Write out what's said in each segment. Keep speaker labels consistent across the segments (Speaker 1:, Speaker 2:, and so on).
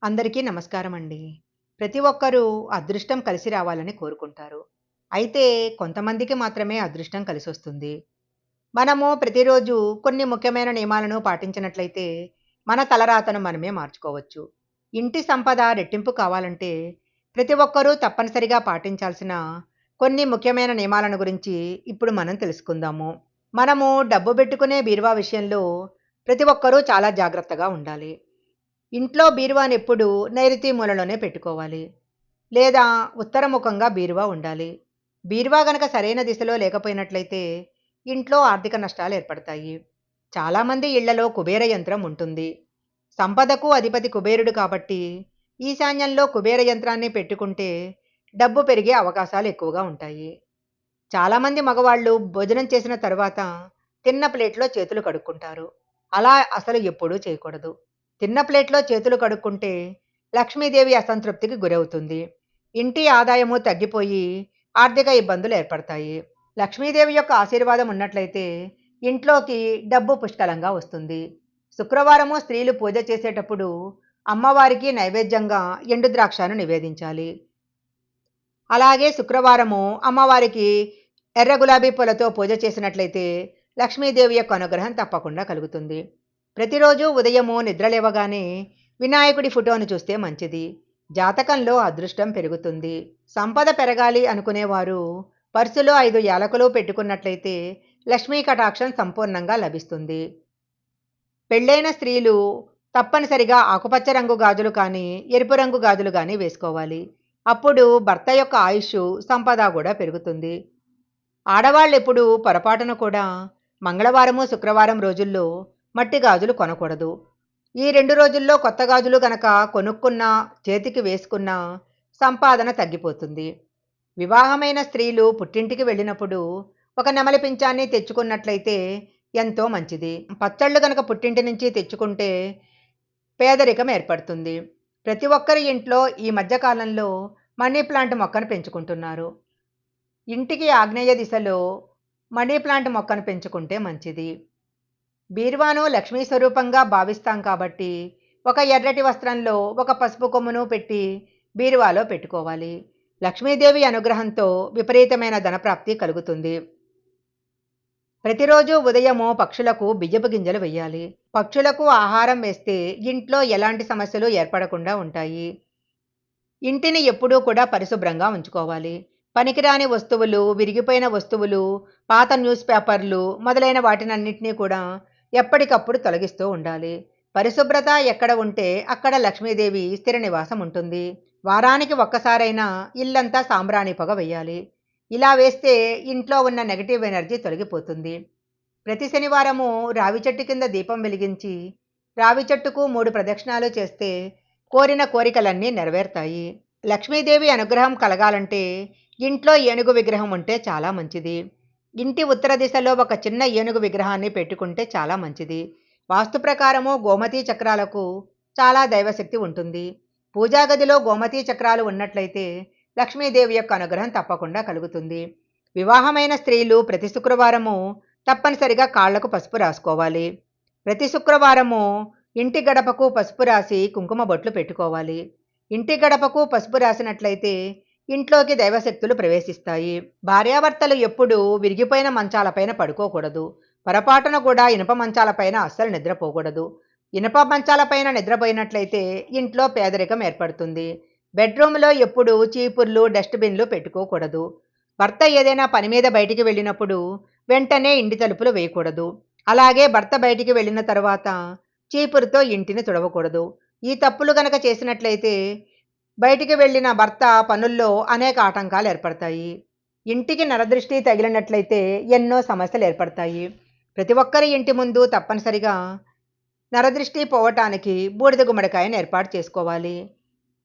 Speaker 1: అందరికీ నమస్కారం అండి. ప్రతి ఒక్కరూ అదృష్టం కలిసి రావాలని కోరుకుంటారు. అయితే కొంతమందికి మాత్రమే అదృష్టం కలిసొస్తుంది. మనము ప్రతిరోజు కొన్ని ముఖ్యమైన నియమాలను పాటించినట్లయితే మన తలరాతను మనమే మార్చుకోవచ్చు. ఇంటి సంపద రెట్టింపు కావాలంటే ప్రతి ఒక్కరూ తప్పనిసరిగా పాటించాల్సిన కొన్ని ముఖ్యమైన నియమాలను గురించి ఇప్పుడు మనం తెలుసుకుందాము. మనము డబ్బు పెట్టుకునే బీరువా విషయంలో ప్రతి ఒక్కరూ చాలా జాగ్రత్తగా ఉండాలి. ఇంట్లో బీరువాని ఎప్పుడు నైరుతి మూలలోనే పెట్టుకోవాలి. లేదా ఉత్తరముఖంగా బీరువా ఉండాలి. బీరువా గనక సరైన దిశలో లేకపోయినట్లయితే ఇంట్లో ఆర్థిక నష్టాలు ఏర్పడతాయి. చాలామంది ఇళ్లలో కుబేర యంత్రం ఉంటుంది. సంపదకు అధిపతి కుబేరుడు కాబట్టి ఈశాన్యంలో కుబేర యంత్రాన్ని పెట్టుకుంటే డబ్బు పెరిగే అవకాశాలు ఎక్కువగా ఉంటాయి. చాలామంది మగవాళ్ళు భోజనం చేసిన తర్వాత తిన్న ప్లేట్లో చేతులు కడుక్కుంటారు. అలా అసలు ఎప్పుడూ చేయకూడదు. తిన్న ప్లేట్లో చేతులు కడుక్కుంటే లక్ష్మీదేవి అసంతృప్తికి గురవుతుంది. ఇంటి ఆదాయము తగ్గిపోయి ఆర్థిక ఇబ్బందులు ఏర్పడతాయి. లక్ష్మీదేవి యొక్క ఆశీర్వాదం ఉన్నట్లయితే ఇంట్లోకి డబ్బు పుష్కలంగా వస్తుంది. శుక్రవారము స్త్రీలు పూజ చేసేటప్పుడు అమ్మవారికి నైవేద్యంగా ఎండు ద్రాక్షను నివేదించాలి. అలాగే శుక్రవారము అమ్మవారికి ఎర్ర గులాబీ పూలతో పూజ చేసినట్లయితే లక్ష్మీదేవి యొక్క అనుగ్రహం తప్పకుండా కలుగుతుంది. ప్రతిరోజు ఉదయము నిద్రలేవగానే వినాయకుడి ఫోటోను చూస్తే మంచిది. జాతకంలో అదృష్టం పెరుగుతుంది. సంపద పెరగాలి అనుకునేవారు పర్సులో 5 యాలకులు పెట్టుకున్నట్లయితే లక్ష్మీ కటాక్షం సంపూర్ణంగా లభిస్తుంది. పెళ్ళైన స్త్రీలు తప్పనిసరిగా ఆకుపచ్చ రంగు గాజులు కానీ ఎరుపు రంగు గాజులు కానీ వేసుకోవాలి. అప్పుడు భర్త యొక్క ఆయుష్ సంపద కూడా పెరుగుతుంది. ఆడవాళ్ళు ఎప్పుడు పొరపాటున కూడా మంగళవారము శుక్రవారం రోజుల్లో మట్టి గాజులు కొనకూడదు. ఈ 2 రోజుల్లో కొత్త గాజులు గనక కొనుక్కున్నా చేతికి వేసుకున్నా సంపాదన తగ్గిపోతుంది. వివాహమైన స్త్రీలు పుట్టింటికి వెళ్ళినప్పుడు ఒక నెమలి పింఛాన్ని తెచ్చుకున్నట్లయితే ఎంతో మంచిది. పచ్చళ్ళు గనక పుట్టింటి నుంచి తెచ్చుకుంటే పేదరికం ఏర్పడుతుంది. ప్రతి ఒక్కరి ఇంట్లో ఈ మధ్యకాలంలో మనీ ప్లాంట్ మొక్కను పెంచుకుంటున్నారు. ఇంటికి ఆగ్నేయ దిశలో మనీ ప్లాంట్ మొక్కను పెంచుకుంటే మంచిది. బీరువాను లక్ష్మీ స్వరూపంగా భావిస్తాం కాబట్టి ఒక ఎర్రటి వస్త్రంలో ఒక పసుపు కొమ్మును పెట్టి బీరువాలో పెట్టుకోవాలి. లక్ష్మీదేవి అనుగ్రహంతో విపరీతమైన ధనప్రాప్తి కలుగుతుంది. ప్రతిరోజు ఉదయము పక్షులకు బియ్యపు గింజలు వేయాలి. పక్షులకు ఆహారం వేస్తే ఇంట్లో ఎలాంటి సమస్యలు ఏర్పడకుండా ఉంటాయి. ఇంటిని ఎప్పుడూ కూడా పరిశుభ్రంగా ఉంచుకోవాలి. పనికిరాని వస్తువులు, విరిగిపోయిన వస్తువులు, పాత న్యూస్ పేపర్లు మొదలైన వాటినన్నింటినీ కూడా ఎప్పటికప్పుడు తొలగిస్తూ ఉండాలి. పరిశుభ్రత ఎక్కడ ఉంటే అక్కడ లక్ష్మీదేవి స్థిర నివాసం ఉంటుంది. వారానికి ఒక్కసారైనా ఇల్లంతా సాంబ్రాణి పొగ వేయాలి. ఇలా వేస్తే ఇంట్లో ఉన్న నెగటివ్ ఎనర్జీ తొలగిపోతుంది. ప్రతి శనివారము రావి చెట్టు కింద దీపం వెలిగించి రావి చెట్టుకు 3 ప్రదక్షిణాలు చేస్తే కోరిన కోరికలన్నీ నెరవేరుతాయి. లక్ష్మీదేవి అనుగ్రహం కలగాలంటే ఇంట్లో ఏనుగు విగ్రహం ఉంటే చాలా మంచిది. ఇంటి ఉత్తర దిశలో ఒక చిన్న ఏనుగు విగ్రహాన్ని పెట్టుకుంటే చాలా మంచిది. వాస్తు ప్రకారము గోమతీ చక్రాలకు చాలా దైవశక్తి ఉంటుంది. పూజా గదిలో గోమతీ చక్రాలు ఉన్నట్లయితే లక్ష్మీదేవి యొక్క అనుగ్రహం తప్పకుండా కలుగుతుంది. వివాహమైన స్త్రీలు ప్రతి శుక్రవారము తప్పనిసరిగా కాళ్లకు పసుపు రాసుకోవాలి. ప్రతి శుక్రవారము ఇంటి గడపకు పసుపు రాసి కుంకుమ బొట్లు పెట్టుకోవాలి. ఇంటి గడపకు పసుపు రాసినట్లయితే ఇంట్లోకి దైవశక్తులు ప్రవేశిస్తాయి. భార్యాభర్తలు ఎప్పుడూ విరిగిపోయిన మంచాలపైన పడుకోకూడదు. పొరపాటున కూడా ఇనుప మంచాలపైన అస్సలు నిద్రపోకూడదు. ఇనుప మంచాలపైన నిద్రపోయినట్లయితే ఇంట్లో పేదరికం ఏర్పడుతుంది. బెడ్రూమ్లో ఎప్పుడూ చీపుర్లు, డస్ట్బిన్లు పెట్టుకోకూడదు. భర్త ఏదైనా పని మీద బయటికి వెళ్ళినప్పుడు వెంటనే ఇంటి తలుపులు వేయకూడదు. అలాగే భర్త బయటికి వెళ్ళిన తర్వాత చీపురుతో ఇంటిని తుడవకూడదు. ఈ తప్పులు గనక చేసినట్లయితే బయటికి వెళ్ళిన భర్త పనుల్లో అనేక ఆటంకాలు ఏర్పడతాయి. ఇంటికి నరదృష్టి తగిలినట్లయితే ఎన్నో సమస్యలు ఏర్పడతాయి. ప్రతి ఒక్కరి ఇంటి ముందు తప్పనిసరిగా నరదృష్టి పోవటానికి బూడిద గుమ్మడికాయను ఏర్పాటు చేసుకోవాలి.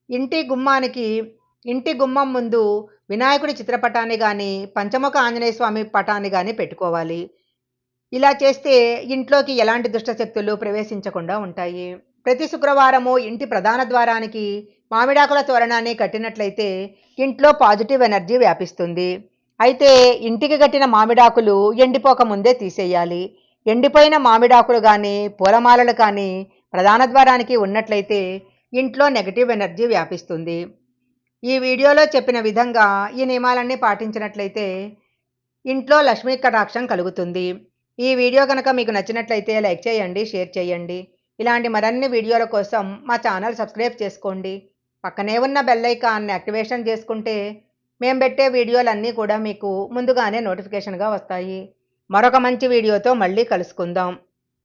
Speaker 1: ఇంటి గుమ్మం ముందు వినాయకుడి చిత్రపటాన్ని కానీ పంచముఖ ఆంజనేయ స్వామి పటాన్ని కానీ పెట్టుకోవాలి. ఇలా చేస్తే ఇంట్లోకి ఎలాంటి దుష్టశక్తులు ప్రవేశించకుండా ఉంటాయి. ప్రతి శుక్రవారము ఇంటి ప్రధాన ద్వారానికి మామిడాకుల తోరణాన్ని కట్టినట్లయితే ఇంట్లో పాజిటివ్ ఎనర్జీ వ్యాపిస్తుంది. అయితే ఇంటికి కట్టిన మామిడాకులు ఎండిపోక ముందే తీసేయాలి. ఎండిపోయిన మామిడాకులు కానీ పూలమాలలు కానీ ప్రధాన ద్వారానికి ఉన్నట్లయితే ఇంట్లో నెగటివ్ ఎనర్జీ వ్యాపిస్తుంది. ఈ వీడియోలో చెప్పిన విధంగా ఈ నియమాలన్నీ పాటించినట్లయితే ఇంట్లో లక్ష్మీ కటాక్షం కలుగుతుంది. ఈ వీడియో గనక మీకు నచ్చినట్లయితే లైక్ చేయండి, షేర్ చేయండి. ఇలాంటి మరిన్ని వీడియోల కోసం మా ఛానల్ సబ్స్క్రైబ్ చేసుకోండి. పక్కనే ఉన్న బెల్ ఐకాన్ని యాక్టివేషన్ చేసుకుంటే మేము పెట్టే వీడియోలన్నీ కూడా మీకు ముందుగానే నోటిఫికేషన్‌గా వస్తాయి. మరొక మంచి వీడియోతో మళ్ళీ కలుసుకుందాం.